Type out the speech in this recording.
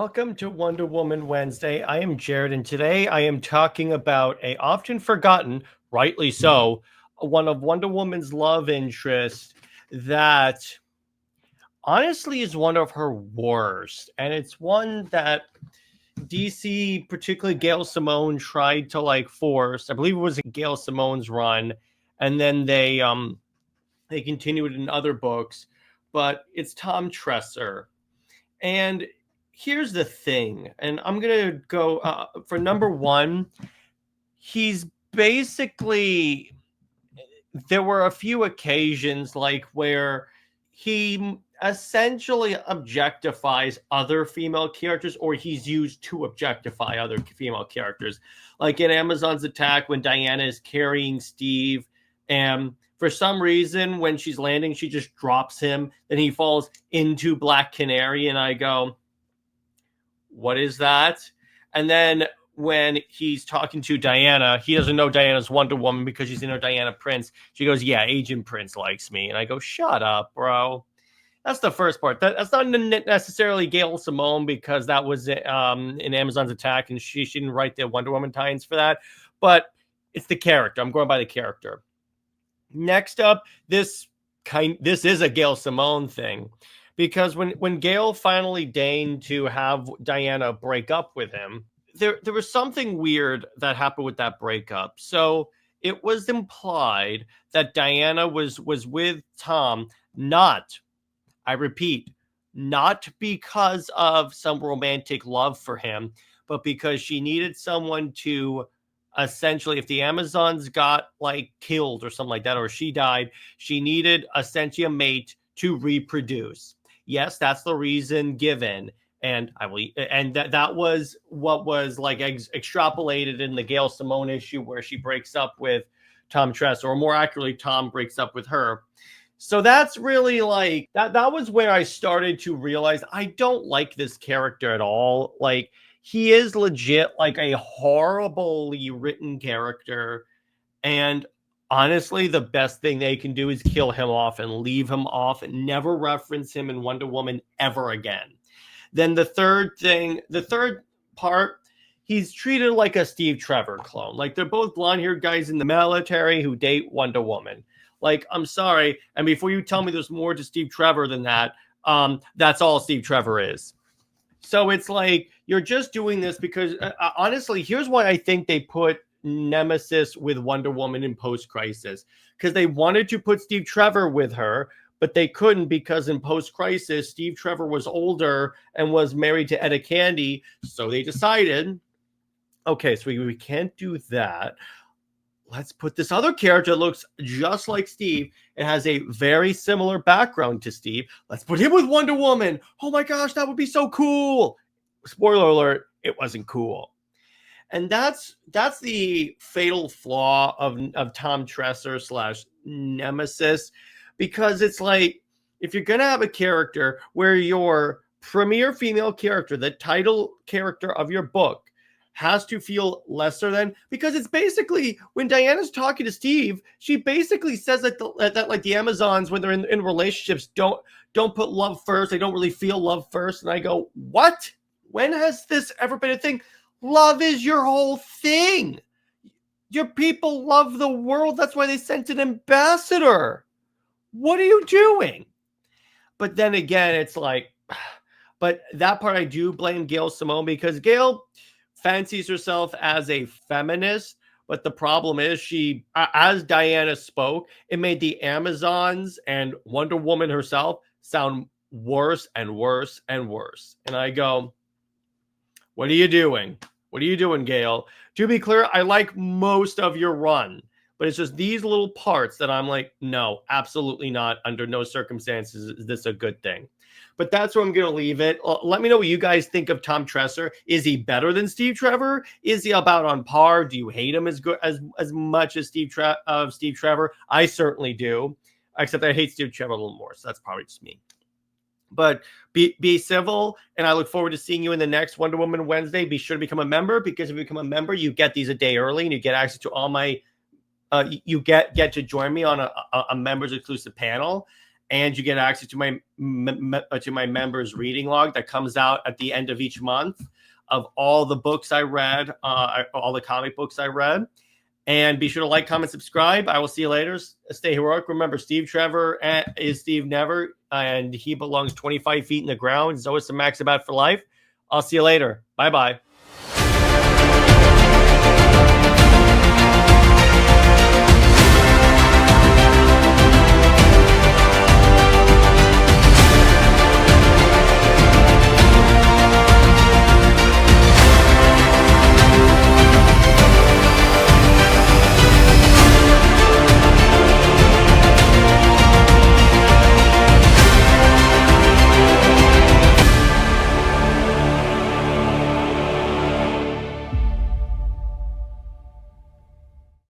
Welcome to Wonder Woman Wednesday. I am Jared, and today I am talking about a often forgotten, rightly so, one of Wonder Woman's love interests that honestly is one of her worst. And it's one that DC, particularly Gail Simone, tried to force. I believe it was Gail Simone's run, and then they continued in other books, but it's Tom Tresser. And here's the thing, and I'm going to go for number one. He's basically, there were a few occasions where he essentially objectifies other female characters, or he's used to objectify other female characters. Like in Amazon's Attack, when Diana is carrying Steve, and for some reason, when she's landing, she just drops him. Then he falls into Black Canary, and I go, what is that? And then when he's talking to Diana, he doesn't know Diana's Wonder Woman because she's in her Diana Prince. She goes, yeah, Agent Prince likes me. And I go, shut up, bro. That's the first part. That's not necessarily Gail Simone, because that was in Amazon's Attack, and she didn't write the Wonder Woman tie-ins for that. But it's the character. I'm going by the character. Next up, this is a Gail Simone thing, because when Gail finally deigned to have Diana break up with him, there was something weird that happened with that breakup. So it was implied that Diana was with Tom, not, I repeat, not because of some romantic love for him, but because she needed someone to, essentially, if the Amazons got killed or something like that, or she died, she needed essentially a mate to reproduce. Yes, that's the reason given. And that was what was extrapolated in the Gail Simone issue, where she breaks up with Tom Tresser, or more accurately, Tom breaks up with her. So that's really that was where I started to realize I don't like this character at all. He is legit a horribly written character. And honestly, the best thing they can do is kill him off and leave him off and never reference him in Wonder Woman ever again. Then the third part, he's treated like a Steve Trevor clone. They're both blonde-haired guys in the military who date Wonder Woman. I'm sorry. And before you tell me there's more to Steve Trevor than that, that's all Steve Trevor is. So it's you're just doing this because, honestly, here's why I think they put Nemesis with Wonder Woman in Post-Crisis. Because they wanted to put Steve Trevor with her, but they couldn't, because in Post-Crisis, Steve Trevor was older and was married to Etta Candy. So they decided, okay, so we can't do that. Let's put this other character that looks just like Steve. It has a very similar background to Steve. Let's put him with Wonder Woman. Oh my gosh, that would be so cool. Spoiler alert, it wasn't cool. And that's the fatal flaw of Tom Tresser / Nemesis, because it's if you're going to have a character where your premier female character, the title character of your book, has to feel lesser than, because it's basically, when Diana's talking to Steve, she basically says that the Amazons, when they're in relationships, don't put love first. They don't really feel love first. And I go, what? When has this ever been a thing? Love is your whole thing. Your people love the world. That's why they sent an ambassador. What are you doing? But then again, it's but that part I do blame Gail Simone, because Gail fancies herself as a feminist, but the problem is she, as Diana spoke, it made the Amazons and Wonder Woman herself sound worse and worse and worse. And I go, what are you doing? What are you doing, Gail? To be clear, I like most of your run, but it's just these little parts that I'm no, absolutely not. Under no circumstances is this a good thing. But that's where I'm going to leave it. Let me know what you guys think of Tom Tresser. Is he better than Steve Trevor? Is he about on par? Do you hate him as much as Steve Trevor? I certainly do, except I hate Steve Trevor a little more. So that's probably just me. But be civil, and I look forward to seeing you in the next Wonder Woman Wednesday. Be sure to become a member, because if you become a member, you get these a day early, and you get access to all my. You get to join me on a members exclusive panel. and you get access to my members reading log that comes out at the end of each month of all the books I read, all the comic books I read. And be sure to like, comment, subscribe. I will see you later. Stay heroic. Remember, Steve Trevor is Steve Never, and he belongs 25 feet in the ground. Zoe Max about for life. I'll see you later. Bye-bye.